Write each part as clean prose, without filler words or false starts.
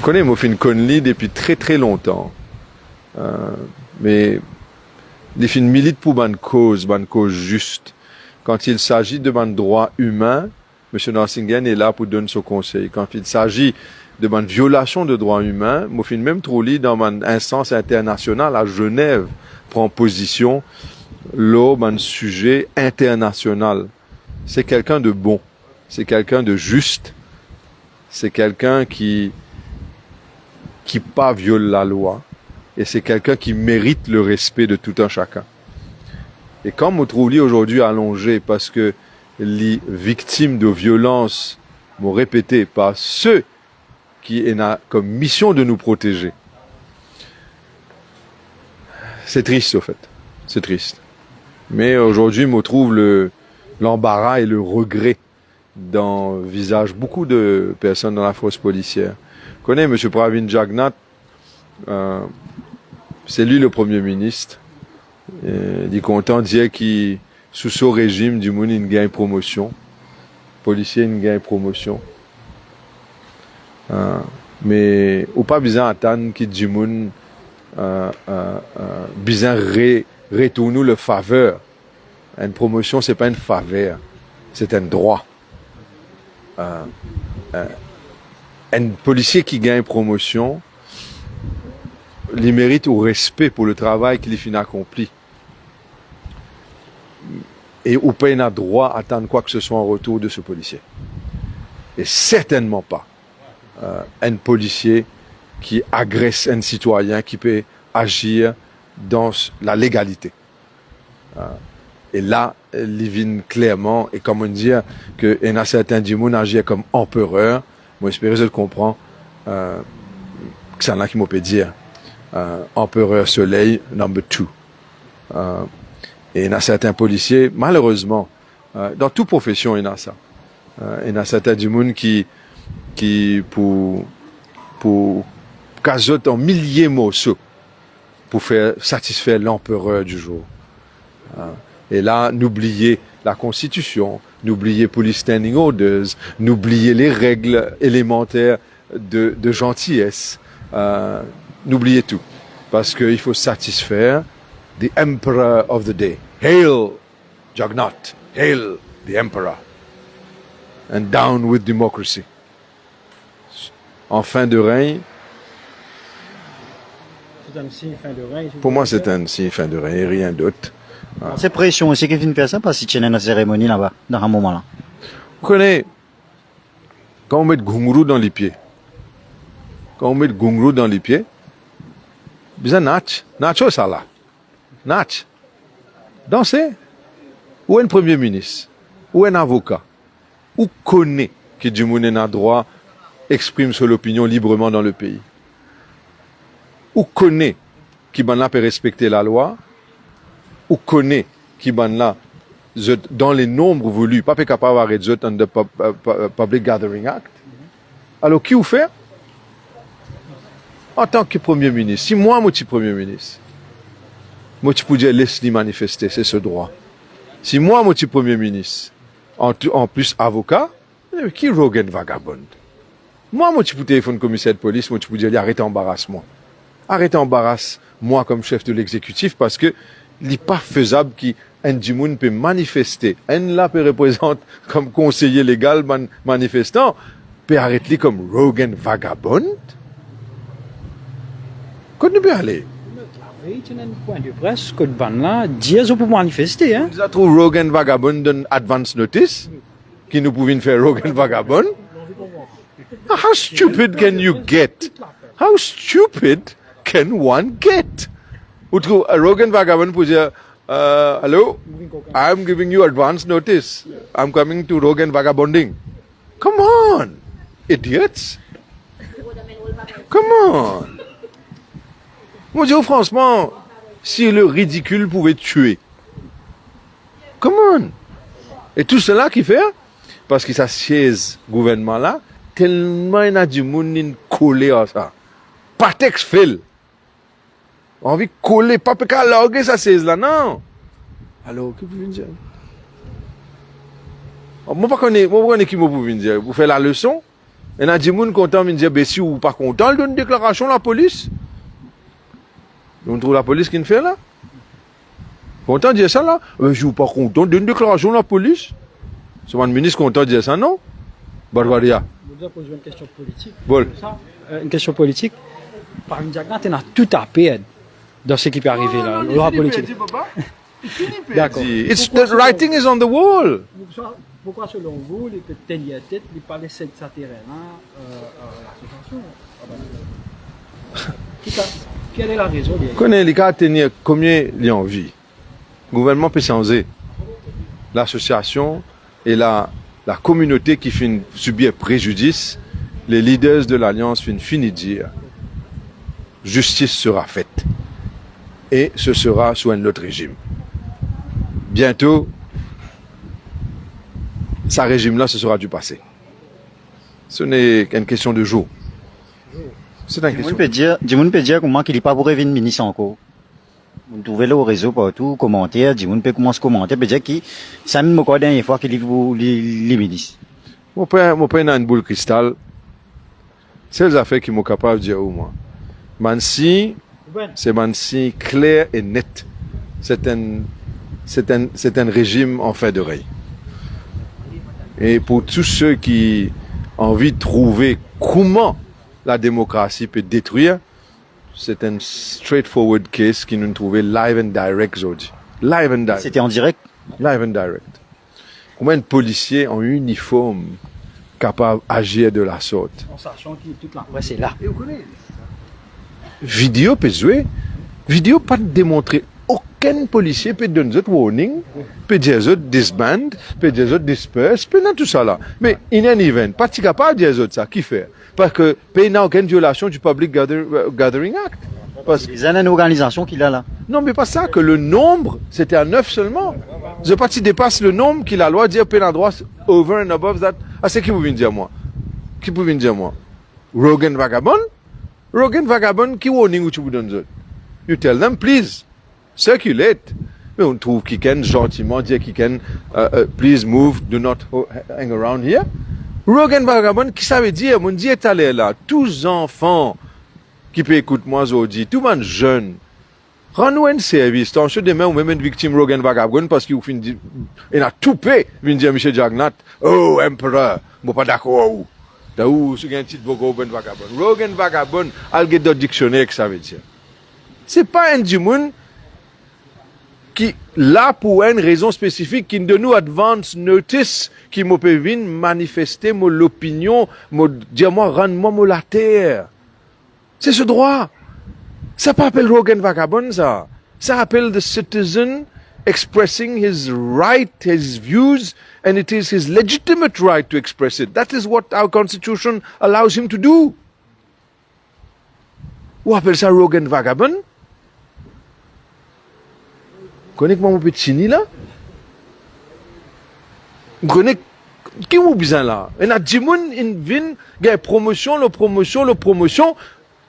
Vous connaissez, moi, fait Conley depuis très très longtemps. Mais les films militent pour une cause juste. Quand il s'agit de droits humains, M. Narsingen est là pour donner son conseil. Quand il s'agit de violation de droits humains, moi, fin même trop lit dans une instance internationale à Genève, prend position, là, un sujet international. C'est quelqu'un de bon. C'est quelqu'un de juste. C'est quelqu'un qui pas viole la loi. Et c'est quelqu'un qui mérite le respect de tout un chacun. Et quand on trouve aujourd'hui allongé parce que les victimes de violences m'ont répété par ceux qui ont comme mission de nous protéger. C'est triste au fait. C'est triste. Mais aujourd'hui, on trouve l'embarras et le regret dans le visage beaucoup de personnes dans la force policière. Je connais M. Pravin Jagnnath, c'est lui le Premier ministre. Il est content de dire qu'il, sous ce régime, du monde, il gagne promotion. Policier, il gagne promotion. Mais, ou pas besoin d'attendre qu'il du monde, besoin retourner le faveur. Une promotion, c'est pas une faveur. C'est un droit. Un policier qui gagne promotion, il mérite au respect pour le travail qu'il a accompli. Et ou pas n'a droit à attendre quoi que ce soit en retour de ce policier. Et certainement pas un policier qui agresse un citoyen qui peut agir dans la légalité. Et là, il vient clairement, et comme on dit, que y a certains démons agir comme empereur. Moi, j'espère que je le comprends. Que c'est là qui m'a peut dire. Empereur Soleil, number 2. Et il y a certains policiers, malheureusement, dans toute profession, il y a ça. Il y a certains du monde qui pour casoter en milliers de morceaux pour faire satisfaire l'empereur du jour. Et là, n'oubliez la Constitution, n'oubliez Police Standing Orders, n'oubliez les règles élémentaires de gentillesse. N'oubliez tout. Parce qu'il faut satisfaire the Emperor of the Day. Hail Jagannath. Hail the Emperor. And down with democracy. En fin de règne. C'est un signe fin de règne. Pour moi, c'est un signe fin de règne, rien d'autre. C'est pression aussi qui finit faire ça parce qu'il y a une cérémonie là-bas, dans un moment-là. Vous connaissez, quand on met de gungrou dans les pieds, bisa nacho ça là. Nach. Danser. Ou un premier ministre, ou un avocat, ou connaît que du monde a droit exprime son opinion librement dans le pays. Ou connaît qui ben là peut respecter la loi, ou connaît qui ben là dans les nombres voulus, pas capable d'arrêter dans le Public Gathering Act. Alors qui ou fait? En tant que Premier ministre, si moi je suis Premier ministre, moi je peux dire laisse-les manifester, c'est ce droit. Si moi je suis Premier ministre, en plus avocat, qui Rogan vagabond? Moi je peux téléphoner au commissaire de police, moi je peux dire arrêtez embarrasse-moi. Arrêtez embarrasse-moi comme chef de l'exécutif parce que il n'est pas faisable qu'un dimoun peut manifester. Un là peut représenter comme conseiller légal manifestant, peut arrêter comme Rogan vagabond. Quand nous peut aller? Oui, tu as un point de presse que ban là, 10 jours pour manifester. Hein? Nous avons Rogan vagabond d'un advance notice, qui nous pouvons faire Rogan vagabond. How stupid can you get? How stupid can one get? Ou trouve Rogan vagabond pour dire, hello, I'm giving you advance notice. I'm coming to Rogan vagabonding. Come on, idiots. Come on. Moi, je dis franchement, si le ridicule pouvait tuer. Come on. Et tout cela qui fait, parce que ça siège gouvernement là, tellement il y a du monde collé à ça. Pas texte fait. Envie de coller, pas qu'à loguer ça siège là, non. Alors, qu'est-ce que vous voulez dire? Moi, pas connais qui vous pouvez dire. Vous faites la leçon, Et là, des gens contents, ils disent, ben, si ou pas content, ils donnent une déclaration à la police. On trouve la police qui le fait là. Content de dire ça là? Je suis pas content, donne une déclaration à la police. C'est mon ministre content de dire ça, non? Barbaria. Je voudrais poser une question politique. Bon. Une question politique. Par une diagnose, on a tout à perdre dans ce qui peut arriver là. La politique. D'accord. The writing is on the wall. Pourquoi, selon vous, les têtes, ils parlent de ce terrain-là l'association Quelle est la raison? Connais les cas tenir combien il en vie? Le gouvernement peut changer. L'association et la communauté qui finit subir préjudice, les leaders de l'Alliance finissent dire justice sera faite. Et ce sera sous un autre régime. Bientôt, ce régime-là, ce sera du passé. Ce n'est qu'une question de jour. C'est une question. Dis-moi peut dire comment qu'il n'est pas pour revenir ministre encore. Vous trouvez là au réseau partout, commentaires, dis-moi peut commencer à commenter, peut dire qui, ça me quoi dernière fois qu'il est les ministres. Mon père n'a une boule cristal. C'est les affaires qui m'ont capable de dire au moins. Mansi, c'est Mansi clair et net. C'est un régime en fait de règne. Et pour tous ceux qui ont envie de trouver comment la démocratie peut détruire, c'est un straightforward case qui nous trouvait live and direct aujourd'hui. Live and direct. C'était en direct? Live and direct. Combien de policiers en uniforme capables d'agir de la sorte? En sachant que toute la presse est là. Et vous connaissez? Vidéo peut jouer. Vidéo pas démontrer. Aucun policier peut donner d'autres warning, peut dire d'autres disband, peut dire d'autres disperse, peut dans tout ça là. Mais in an event, pas capable de dire d'autres ça. Qui fait? Parce que il n'y a aucune violation du Public Gathering Act. Parce que C'est une organisation qu'il a là. non, mais pas ça, que le nombre, c'était à 9 seulement. Je pas si dépasse le nombre qu'il a le droit de dire plein endroit over and above that. Ah, c'est qui vous venez dire moi? Qui vous venez dire moi? Rogan Vagabond? Rogan Vagabond, qui warning ou tu vous donnes? You tell them, please, circulate. Mais on trouve qu'il can gentiment dire qu'il can, please move, do not hang around here. Rogan Vagabond, qui ça veut dire? Mon Dieu est allé là. Tous enfants qui peut écouter moi aujourd'hui, tout le monde jeune, rends-nous un service. Attention demain ou même une victime Rogan Vagabond parce qu'il finit, il a tout payé. Il dit à M. Jagnat, oh, empereur, je ne suis pas d'accord. T'as où, c'est un titre Rogan Vagabond. Rogan Vagabond, il y a dans le dictionnaire que ça veut dire. C'est pas un dimanche qui, là, pour une raison spécifique, qui nous donne advance notice, qui m'a peut venir manifester l'opinion, dire moi, rends-moi la terre. C'est ce droit. Ça pas appelle Rogan Vagabond, ça. Ça appelle the citizen expressing his right, his views, and it is his legitimate right to express it. That is what our constitution allows him to do. Ou appelle ça Rogan Vagabond? Vous connaissez mon petit chini là? Vous connaissez qui vous besoin là? Et a dit moun in vin, gagne promotion.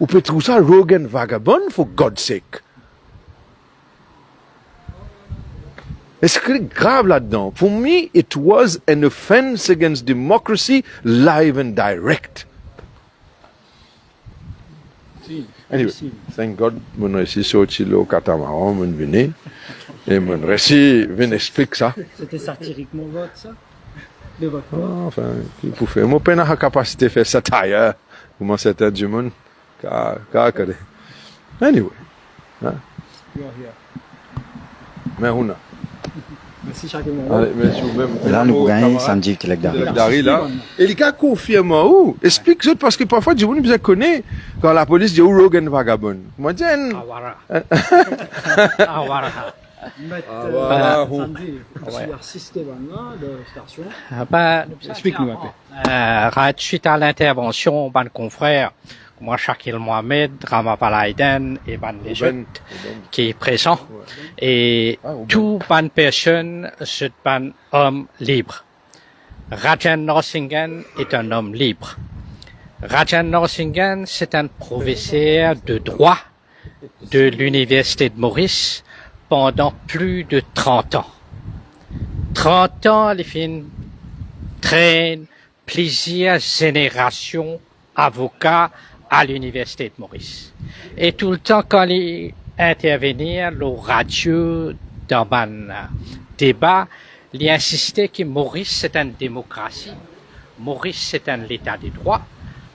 Ou peut trouver ça Rogan Vagabond, for God's sake. Et c'est grave là-dedans. For me, it was an offense against democracy, live and direct. Anyway, thank God, mon récit sorti le catamaran, mon venu. Et mon récit vient expliquer ça. C'était satiriquement votre ça? De votre part? Enfin, qui peut faire? Moi, peine à la capacité de faire ça ailleurs. Comment c'est du monde? Anyway. Hein? You are here. Mais on a. Merci chaque moment. Allez, merci vous-même. Là, nous gagnons samedi qui l'a gardé. Dari là. Et les gars confirment où? Explique ça parce que parfois, du monde bien connaît quand la police dit où Rogan Vagabond. Moi, dis. Awara. Awara. Awara. Samedi, je suis assisté maintenant de station. Explique-nous un peu. Suite à l'intervention, ban confrère, moi, Shakil Mohamed, Rama Palaiden et ban Lejut, qui est présent. Et tout ban personne, c'est ban homme libre. Rajan Norsingen est un homme libre. Rajan Norsingen, c'est un professeur de droit de l'Université de Maurice pendant plus de 30 ans. 30 ans, les filles traînent plusieurs générations d'avocats à l'université de Maurice. Et tout le temps, quand ils intervenir le radio dans un débat, il insistait que Maurice c'est une démocratie, Maurice c'est un état de droit,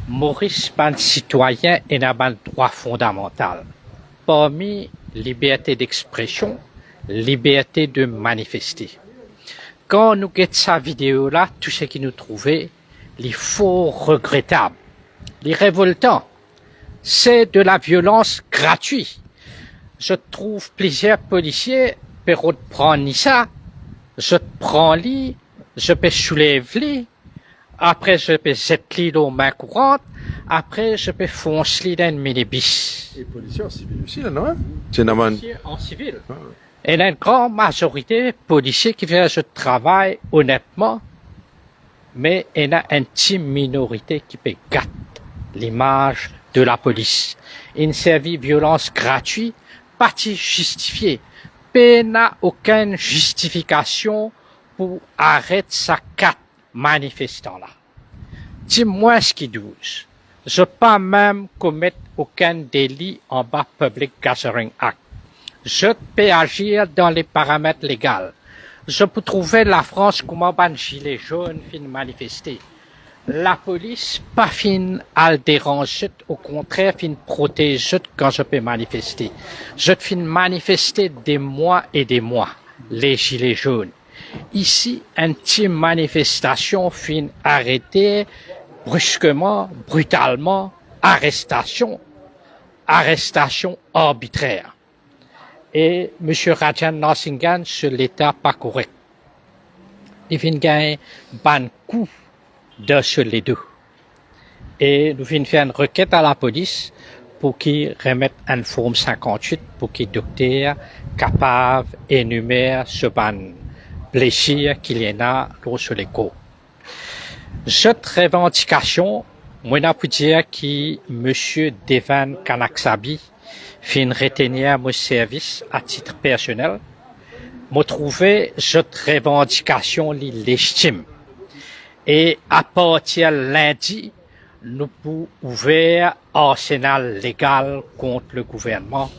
Maurice est un citoyen et a un droit fondamental. Parmi liberté d'expression, liberté de manifester. Quand nous guettons sa vidéo là, tout ce qui nous trouvait, les faux regrettables, les révoltants, c'est de la violence gratuite. Je trouve plusieurs policiers peuvent prendre ça, je prends lui, je peux soulever lui, après je peux jeter lui aux mains courantes, après je peux foncer lui dans une minibus. Les policiers en civil aussi, là, non? C'est normal. En civil. Et il y a une grande majorité de policiers qui font ce travail honnêtement, mais il y a une petite minorité qui peut gâter l'image de la police. Une service violence gratuite, pas justifiée. N'a aucune justification pour arrêter sa quatre manifestants-là. Dis-moi ce qui douze. Je pas même commettre aucun délit en bas Public Gathering Act. Je peux agir dans les paramètres légaux. Je peux trouver la France comment un gilet jaune fin manifester. La police pas fin à le déranger, au contraire fin protéger quand je peux manifester. Je fin manifester des mois et des mois, les gilets jaunes. Ici, une petite manifestation fin arrêtée brusquement, brutalement, arrestation arbitraire. Et M. Rajan Narsingan sur l'état pas correct. Il vient gagner ban coup de sur les deux. Et nous venons faire une requête à la police pour qu'ils remettent une forme 58 pour qu'ils docteur capable énumère ce ban blessure qu'il y en a sur les cours. Cette revendication, moi, je peux dire que M. Devan Kanaksabi fait une retenir mon service à titre personnel. Moi, trouvé cette revendication légitime. Et à partir de lundi, nous pouvons ouvrir arsenal légal contre le gouvernement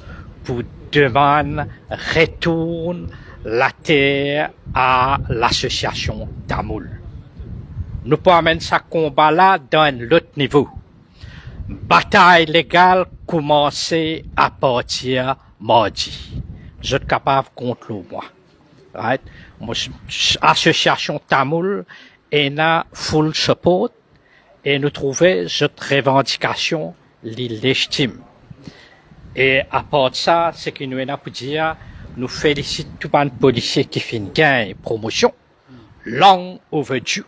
pour demander retourne la terre à l'association Tamoul. Nous pouvons amener ce combat-là dans un autre niveau. Bataille légale commencer à partir mardi. Je suis capable contre le mois. Right? Association Tamoul et na full support et nous trouver cette revendication légitime. Et à part de ça, ce que nous avons pour dire, nous félicitons tout le policier qui fait une gain promotion, long overdue,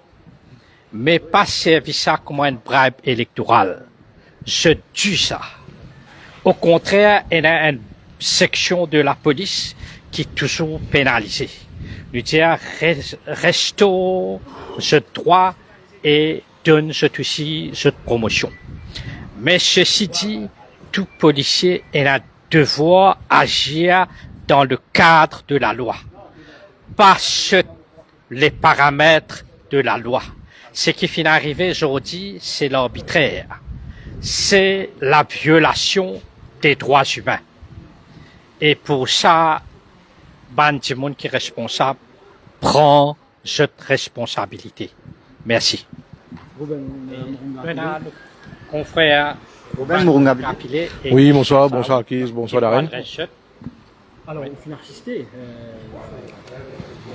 mais pas servir ça comme une bribe électorale. Je tue ça. Au contraire, il y a une section de la police qui est toujours pénalisée. Nous dire, restaure ce droit et donne aussi cette promotion. Mais ceci dit, tout policier a un devoir d'agir dans le cadre de la loi, pas sur les paramètres de la loi. Ce qui finit d'arriver aujourd'hui, c'est l'arbitraire. C'est la violation des droits humains. Et pour ça, du monde qui est responsable prend cette responsabilité. Merci. Confrère oui, bonsoir Akis, bonsoir Darren. Alors, on finit assisté.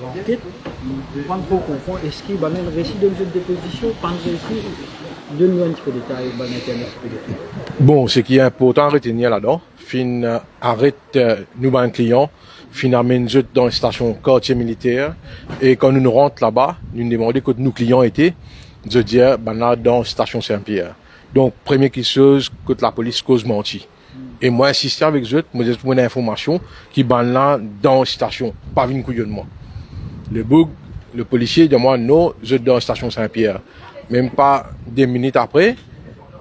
L'enquête, nous ne pouvons pas confondre. Est-ce qu'il y a un récit de cette déposition, pas un récit? Donne-nous un petit peu de détails, Bon, ce qui est important à retenir là-dedans, fin arrête nous un client, fin amène dans la station quartier militaire, et quand nous rentrons là-bas, nous demandons que nos clients étaient, de dire, là dans la station Saint-Pierre. Donc, première chose, que la police cause menti. Et moi, insisté avec eux, moi, j'ai trouvé une information qui est là dans la station, pas une couillonnement. Le policier dit moi, non, je dans la station Saint-Pierre. Même pas des minutes après,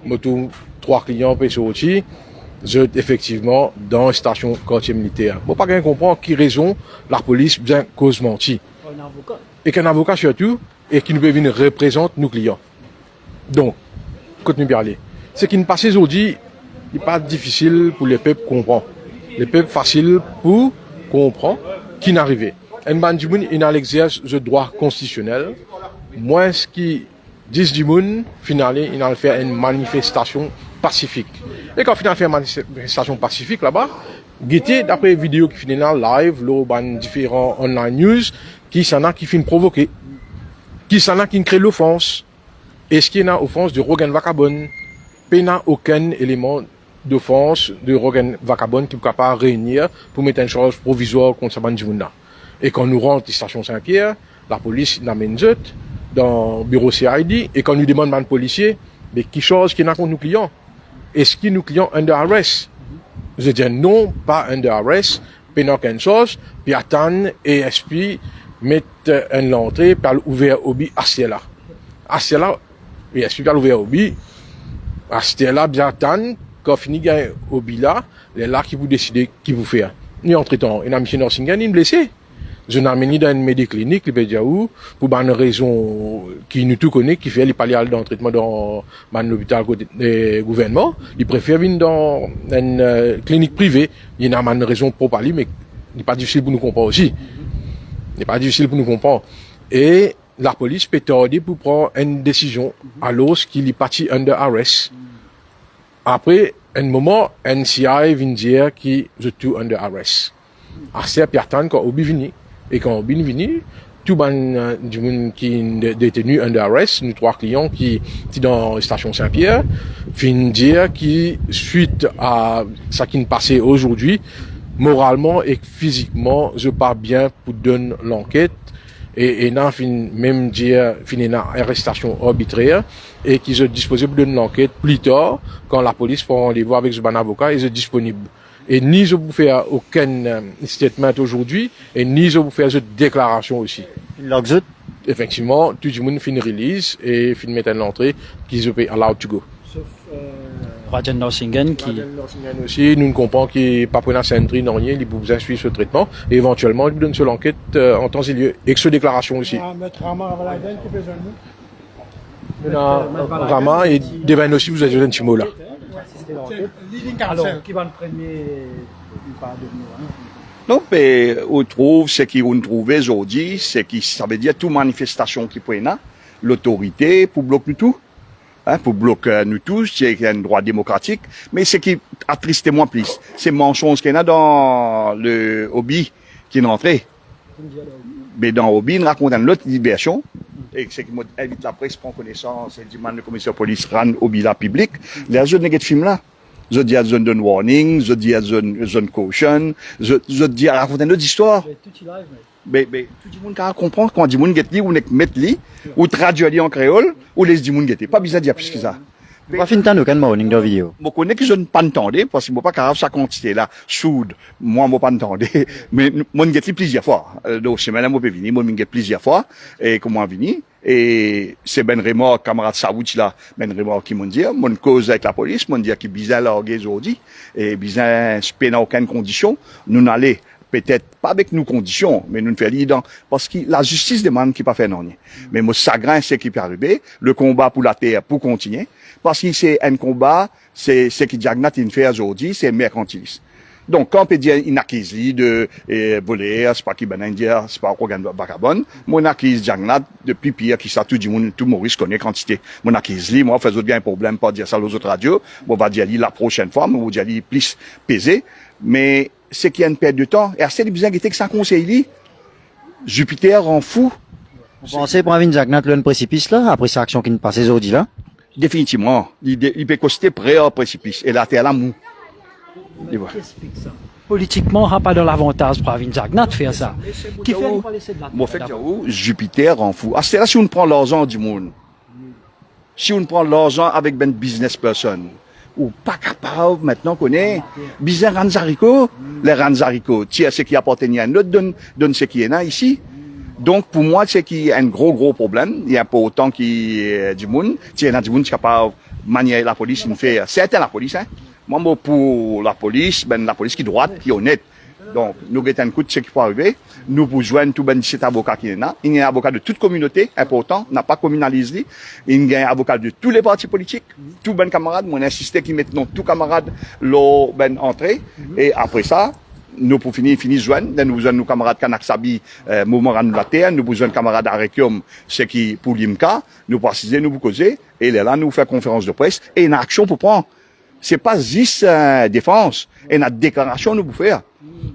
moi, tous 3 clients peuvent sortir, je effectivement dans la station quartier militaire. Bon, pas bien comprendre qui raison la police bien cause menti. Un avocat. Et qu'un avocat surtout, et qui nous peut venir représenter nos clients. Donc, continue bien aller. Ce qui nous passe aujourd'hui, il n'est pas difficile pour les peuples comprendre. Les peuples facile pour comprendre qui n'arrivait. Un bandimoun, il a l'exercice de droit constitutionnel. Moi, ce qui disent du monde, finalement, il a fait une manifestation pacifique. Et quand il a fait une manifestation pacifique là-bas, guettez d'après les vidéos qui finissent en live, dans différents online news, qui s'en a qui finissent provoquer, qui s'en a qui créent l'offense. Est-ce qu'il y a une offense de Rogan Vacabon? Il n'y a aucun élément d'offense de Rogan Vacabon qui est capable de réunir pour mettre une charge provisoire contre ce bandimoun. Et quand nous rentrons à la station Saint-Pierre, la police n'amène pas dans le bureau CID, et quand nous demandons aux policiers, mais qui chose qui n'a contre nos clients? Est-ce que nos clients under arrest? Je dis non, pas under arrest, mais non qu'une chose, puis attendre et SP mettre une entrée par l'ouvert au bi à cela. À cela, et SP par l'ouvert au bi, à cela, bien attendre, quand fini au bi là, les là qui vous décidez qui vous fait. Ni entre-temps, il y a un nursing, il blessé. Je n'ai amené dans une médiclinique, il peut dire où, pour une raison qui nous tout connaît, qui fait, il parle dans le traitement dans l'hôpital du gouvernement. Il préfère venir dans une clinique privée. Il y a une raison pour parler, mais il n'est pas difficile pour nous comprendre aussi. Il n'est pas difficile pour nous comprendre. Et la police peut tarder pour prendre une décision alors qu'il est parti under arrest. Après, un moment, NCI vient dire qu'il est tout under arrest. Assez puis attendre quand Obi vini. Et quand Obi vini, tout le monde qui est détenu under arrest, nous trois clients qui sont dans la station Saint-Pierre, viennent dire que suite à ce qui nous passait aujourd'hui, moralement et physiquement, je pars bien pour donner l'enquête. Et n'a même dire une arrestation arbitraire et qu'ils sont disposés pour donner l'enquête plus tard quand la police prend rendez-vous avec ce avocat et est disponible. Et ni je vous faire aucun statement aujourd'hui et ni je vous faire cette déclaration aussi. Effectivement, tout le monde finit release et finit mettre une entrée qu'ils sont allowed to go. Sauf Rajan Norsingen qui... aussi, nous ne comprenons qu'il n'est pas pris dans la centrine, non rien, il vous suivre ce traitement et éventuellement il vous donne sur l'enquête en temps et lieu et que ce déclaration aussi. Rama et Devin aussi, vous avez un petit mot là. Alors, qui va le premier pas devenir Non, mais on trouve ce qu'on trouve aujourd'hui, c'est que ça veut dire toute manifestation qui peut là, l'autorité pour bloquer tout. Hein, pour bloquer nous tous, c'est un droit démocratique, mais ce qui attriste moi plus, c'est mensonge qu'il y a dans le hobby qui est rentré. Mais dans le hobby, on raconte une autre version, et ce qui invite la presse prend connaissance, et dit le commissaire de police rend hobby là public, les autres n'est film là. Je dis à zone de warning, je dis à zone caution, je dis à raconter une autre histoire. Mais tout le monde comprend quand dit monde get li ou nek met li ou traduit li en créole ou les dit monde get pas besoin de dire plus que ça. Pas fin temps aucun morning dans vidéo. Moi connais que je ne pas entendre parce que moi pas capable sa quantité là soude moi pas entendre mais mon get li plusieurs fois donc semaine moi peut venir moi get plusieurs fois et comment venir et c'est Ben Raymond camarade Saoudi là Ben Raymond qui m'ont dit mon cause avec la police m'ont dit qu'il bizarre largué aujourd'hui et bizarre dans aucune condition nous n'aller peut-être pas avec nos conditions, mais nous ne faisons pas parce que la justice demande qu'il pas fait non. Mais mon chagrin, c'est qu'il peut arriver, le combat pour la terre pour continuer, parce que c'est un combat, c'est ce que Jagnat fait aujourd'hui, c'est mercantiliste. Donc, quand on peut dire une acquise de voler, c'est pas qui ben indien, c'est pas organe vagabond, mon acquise Jagnat, depuis pire, qui ça tout du monde, tout Maurice connaît quantité. Mon acquise moi, faisons bien un problème, pas dire ça aux autres radios, on va dire la prochaine fois, on va dire plus pesé, mais c'est qu'il y a une perte de temps. Et assez de besoin que ça conseille, Jupiter rend fou. Vous pensez pour un Jagnat le précipice là, après cette action qui ne passe aujourd'hui là? Définitivement. Il peut coster près au précipice. Et la terre là mou. Politiquement, on n'a pas de l'avantage pour Avin Jagnat de faire ça. Qui fait qu'on va laisser de la Moi, fait Jupiter rend fou. Ah, c'est là si on prend l'argent du monde. Si on prend l'argent avec ben business person. Ou pas capable, maintenant qu'on est, bizarre Ranzarico, les Ranzarico, tiens, ce qui appartenait à notre donne ce qui est là, ici. Donc, pour moi, c'est qu'il y a un gros problème. Il y a pas autant qui du monde. Tiens, il y a du monde qui est capable de manier la police, il fait, c'est la police, hein. Moi, pour la police qui est droite, qui est honnête. Donc, nous avons un coup de ce qui peut arriver. Nous pouvons joindre tout ben 17 avocats qui est là. Il y a un avocat de toute communauté, important, n'a pas communalisé. Il y a un avocat de tous les partis politiques, tous ben camarades. Moi, insisté qu'ils mettent tous camarades l'eau ben entrée. Et après ça, nous pour finir joindre. Nous avons nos camarades Kanak Sabi, Mouvement Ranulater. Nous avons camarades Arekium, ce qui pour l'IMCA. Nous préciser, nous vous causer. Et là, nous faisons conférence de presse. Et une action pour prendre. C'est pas juste défense. Et une déclaration, nous pour faire.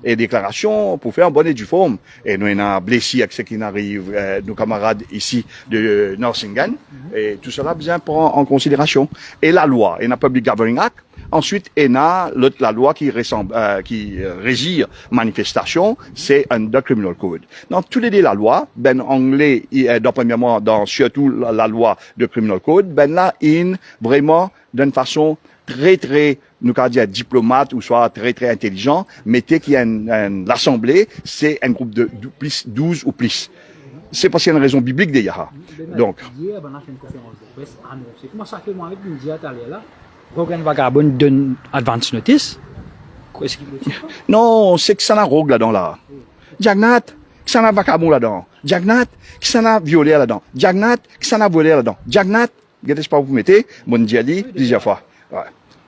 Et déclaration pour faire un bonnet du forme. Et nous avons blessé avec ce qui arrive, nos camarades ici de Norsingen. Et tout cela bien prend en considération. Et la loi, et la Public Governing Act. Ensuite, il y a la loi qui régit manifestation, c'est under criminal code. Dans tous les deux, la loi, ben anglais, premièrement, dans surtout la loi de criminal code, ben là, vraiment, d'une façon très, nous allons dire diplomate ou soit très intelligent, mettez qu'il y a l'assemblée, c'est un groupe de 12 ou plus. C'est parce qu'il y a une raison biblique derrière. Donc. Hier, on a fait une conférence de presse annoncée. Comment ça que Mohamed nous dit à là? Rogan Vagabond donne advance notice. Qu'est-ce qu'il veut dire? Non, c'est que ça n'a rogue là-dedans là. Jagnat, que ça n'a vagabond là-dedans. Jagnat, que ça n'a violé là-dedans. Jagnat, que ça n'a volé là-dedans. Jagnat, regardez pas vous mettez, mon diali plusieurs fois. Ouais.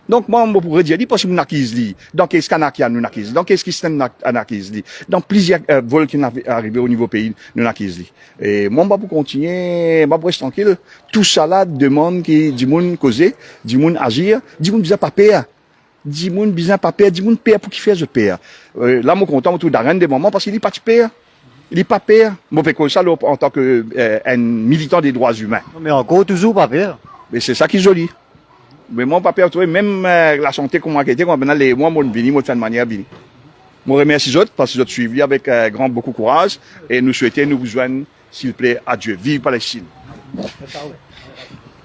Donc moi, je pourrais dire, parce que nous n'acquise li. Dans qu'est-ce qu'on a nous n'acquise. Dans qu'est-ce qui s'est n'acquise li. Dans plusieurs vols qui sont arrivés au niveau pays, nous n'acquise li. Et moi, je vais continuer, je vais rester tranquille. Tout ça là demande qui, du monde causer, du monde agir, du monde bizarre pas père. Du monde bizarre pas père, du monde père pour qui fait je père. Là, moi, content autour d'arène des moments parce qu'il n'est pas de père. Il n'est pas père. Moi, je fais ça en tant que, un militant des droits humains. Mais encore toujours pas pire. Mais c'est ça qui est joli. Mais mon papa a trouvé même la santé qu'on m'a quitté, quand maintenant les mois mon vini, mon fin de manière vini. Je remercie les autres parce que vous avez suivi avec beaucoup courage et nous souhaitons nous joindre, s'il vous plaît, à Dieu. Vive Palestine.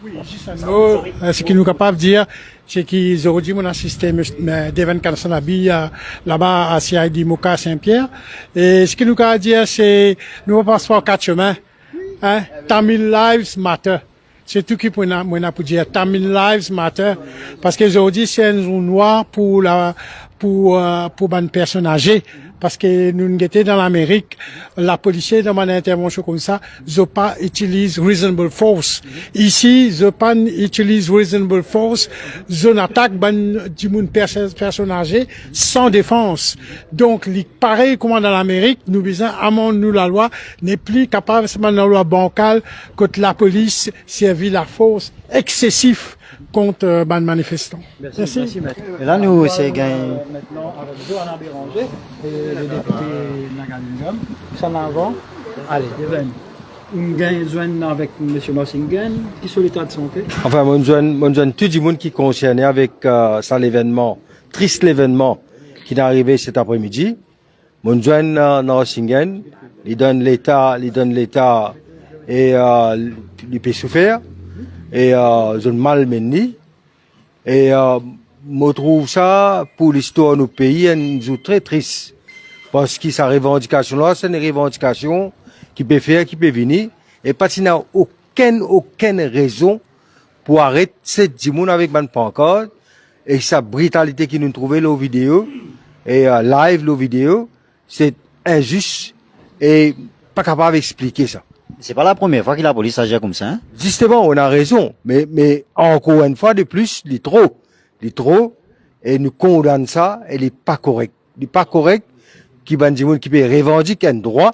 Oui, juste un mot. Ce qu'ils nous capable de dire, c'est qu'ils auraient dit mon assisté Devin Karsanabi là-bas à CID Moka Saint-Pierre. Et ce qu'ils nous capable de dire, c'est nous passons par 4 chemins. Hein? Tamil Lives Matter. C'est tout qui pour dire Tamil Lives Matter parce que aujourd'hui c'est un jour noir pour une personne âgée parce que nous étions dans l'Amérique, la police dans une intervention comme ça, je pas utilise reasonable force. Ici, je pas utilise reasonable force, je n'attaque du monde personne âgée sans défense. Donc, pareil comme dans l'Amérique, nous disons, nous la loi n'est plus capable, c'est la loi bancale, que la police servit la force excessive contre les manifestants. Merci, maître. Et là, nous, c'est gagné. Maintenant, avec Johanna Béranger et le député Nagalingam, ça en avant. Allez, Devin. On gagne joindre avec M. Norsingen, qui sont l'état de santé. Enfin, mon jeune, tout le monde qui est concerné avec ça l'événement, triste l'événement qui est arrivé cet après-midi. Mon jeune Norsingen, il donne l'état et il peut souffrir. Et je mal mené et je trouve ça pour l'histoire de nos pays un jour très triste parce que sa revendication là c'est une revendication qui peut faire qui peut venir et parce qu'il n'y a aucune raison pour arrêter cette dimoun avec ban pancarte et sa brutalité qui nous trouvait la vidéo et live la vidéo c'est injuste et pas capable d'expliquer ça. C'est pas la première fois que la police agit comme ça, hein? Justement, on a raison, mais encore une fois de plus, il est trop, et nous condamnons ça, et il est pas correct. Il est pas correct, qui peut revendiquer un droit,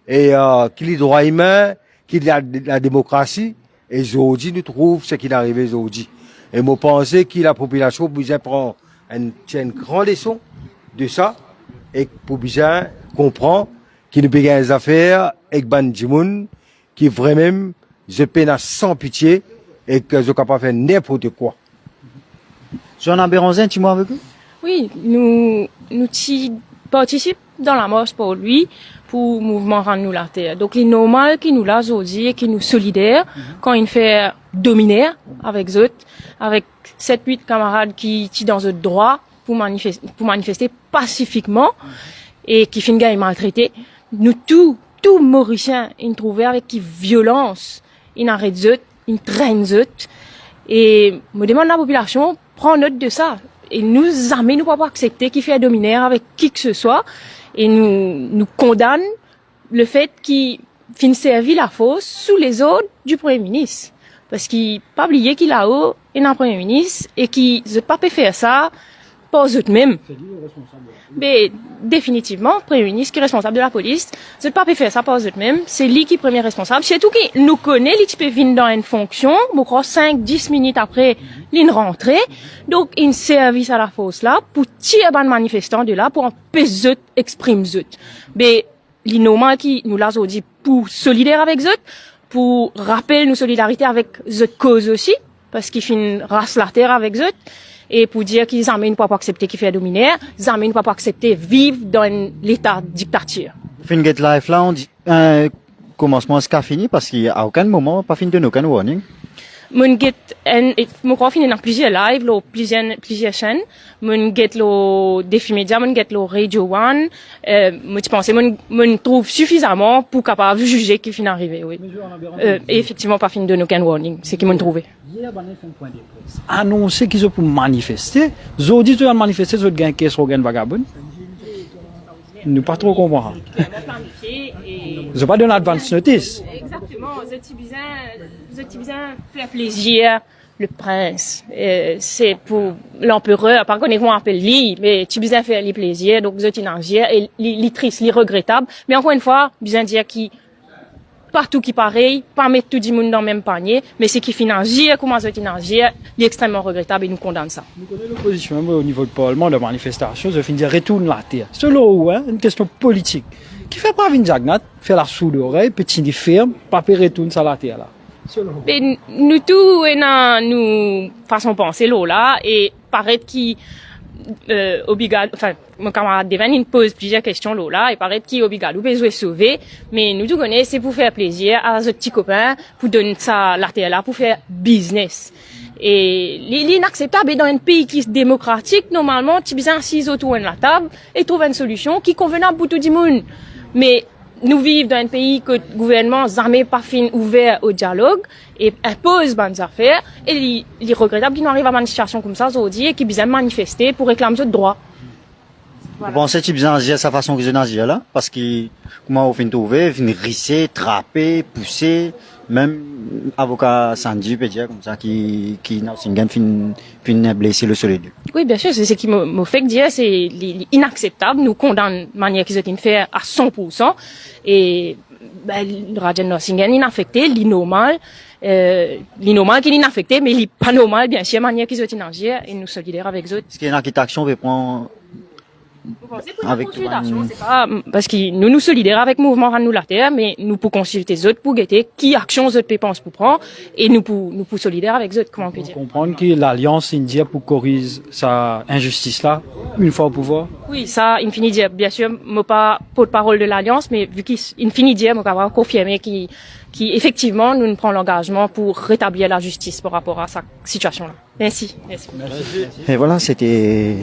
et, qu'il est droit humain, qu'il y a la démocratie, et aujourd'hui, nous trouvons ce qui est arrivé aujourd'hui. Et moi, pensais que la population besoin prendre une grande leçon de ça, et pour bien comprendre qu'il ne peut pas des affaires, avec ban Jimoun, qui vraiment, je peine sans pitié, et que je capable de faire n'importe quoi. Johanna Béranger, tu m'as avec eux? Oui, nous participons dans la marche pour lui, pour mouvement Rendre-nous la terre. Donc, il est normal qu'il nous l'a aujourd'hui et qu'il nous solidaire quand il fait dominer avec eux, avec 7-8 camarades qui dans eux droit pour manifester pacifiquement et qui finissent à maltraiter. Nous, tout Mauricien, il trouvait avec qui violence, il arrête eux, il traîne eux. Et me demande la population, prend note de ça. et nous jamais nous pas accepter qu'il fait dominer avec qui que ce soit et nous condamne le fait qu'il fin servi la fausse sous les ordres du premier ministre parce qu'il pas oublier qu'il a haut et un premier ministre et qu'il ne pas peut faire ça pas eux même. Mais définitivement, le premier ministre qui est responsable de la police, ne pas peut faire ça pas eux même, c'est lui qui est premier responsable. Surtout qu'il nous connaît, lui qui peut venir dans une fonction, je crois 5-10 minutes après une rentrée, donc il service à la force là pour tirer les manifestants de là pour empêcher eux exprimer eux. Mais les normal qui nous l'a dit pour solidaire avec eux, pour rappeler nos solidarités avec eux cause aussi, parce qu'ils finissent race la terre avec eux. Et pour dire qu'ils n'ont pas accepter qu'il fait dominer, ils n'ont pas accepter vivre dans l'état dictature. Fin get life là, on dit, commencement c'est fini parce qu'à aucun moment, pas fini de aucun warning. Mon get mon crois fini dans plusieurs lives, plusieurs chaînes. Mon get le défi média, mon get le radio one. Moi je pense mon trouve suffisamment pour capable juger qu'il finit arrivé, oui. Et effectivement pas fini de aucun warning, c'est qu'ils m'ont trouvé. Annoncer qu'ils ont pour manifester, ils disent qu'ils ont manifesté, ils ont gagné qu'est-ce qu'ils ont vagabond. Nous pas trop comprendre. Ils n'ont pas donné advance notice. Exactement, ils ont besoin faire plaisir le prince. C'est pour l'empereur, par contre, on appelle lui, mais tu besoin faire les plaisirs, donc ils ont énergie, et les tristes, les regrettables. Mais encore une fois, besoin dire qui partout qui pareil, pas mettre tout le monde dans le même panier, mais c'est qui finit comment ça énergie, c'est extrêmement regrettable et nous condamne ça. Nous connaissons l'opposition au niveau du Parlement, de manifestation, ça finit retourne la terre. C'est là où, une question politique. Qui fait pas venir Jagnat, faire la sourde oreille, petit ferme, pas retourne ça la terre là. Mais nous tous, nous façon penser là, et paraît qui enfin, mon camarade Devan, il pose plusieurs questions là, et paraît qu'il est obligatoire, vous pouvez sauver, mais nous tous connaissons, c'est pour faire plaisir à nos petits copains, pour donner ça la terre là, pour faire business. Et l'inacceptable est dans un pays qui est démocratique, normalement, tu besoin assis autour de la table et trouver une solution qui est convenable pour tout le monde. Mais nous vivons dans un pays que le gouvernement n'a pas fin ouvert au dialogue et impose des affaires. Et il est regrettable qu'il n'arrive à une situation comme ça aujourd'hui et qu'il besoin manifester pour réclamer d'autres droits. Voilà. Vous pensez que tu besoin agir sa façon que je n'agis là? Parce que, comment on finit trouver, finit risser, trapper, pousser, même avocat Sandy peut dire comme ça qui n'a fin blessé le solide. Oui, bien sûr, c'est ce qui me fait dire, c'est inacceptable. Nous condamnons de manière qu'ils ont fait à 100%. Et, Rajan Norsingen est affecté, l'innormal qui est inaffecté, mais il n'est pas normal, bien sûr, de manière qu'ils ont agir et nous solidaires avec eux. Est-ce qu'il y a une action veut prendre vous pensez pour avec consultation, c'est pas parce que nous solidaires avec le mouvement Rendre-nous la terre, mais nous pour consulter les autres pour guetter qui action les autres pensent pour prendre et nous pour solidaires avec les autres, comment on peut dire. Comprendre que l'alliance India pour corriger sa injustice là une fois au pouvoir. Oui, ça infini dire bien sûr, moi pas porte-parole de l'alliance, mais vu qu'il infini dire moi va confirmer qui effectivement nous prenons l'engagement pour rétablir la justice par rapport à sa situation là. Merci. Et voilà, c'était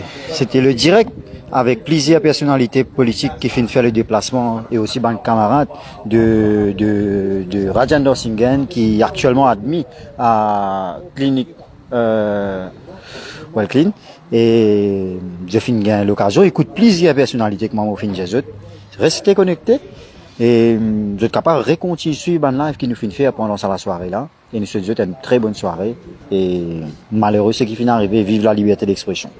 le direct avec plusieurs personnalités politiques qui finissent faire le déplacement et aussi ban camarade de Rajan Norsingen qui est actuellement admis à clinique Wellclean et je finis l'occasion écoute plusieurs personnalités que moi finis les autres restez connectés et vous êtes capable de recontinuer ban live qui nous finit faire pendant la soirée là et nous souhaitons une très bonne soirée et malheureux ceux qui finissent arriver vivent la liberté d'expression.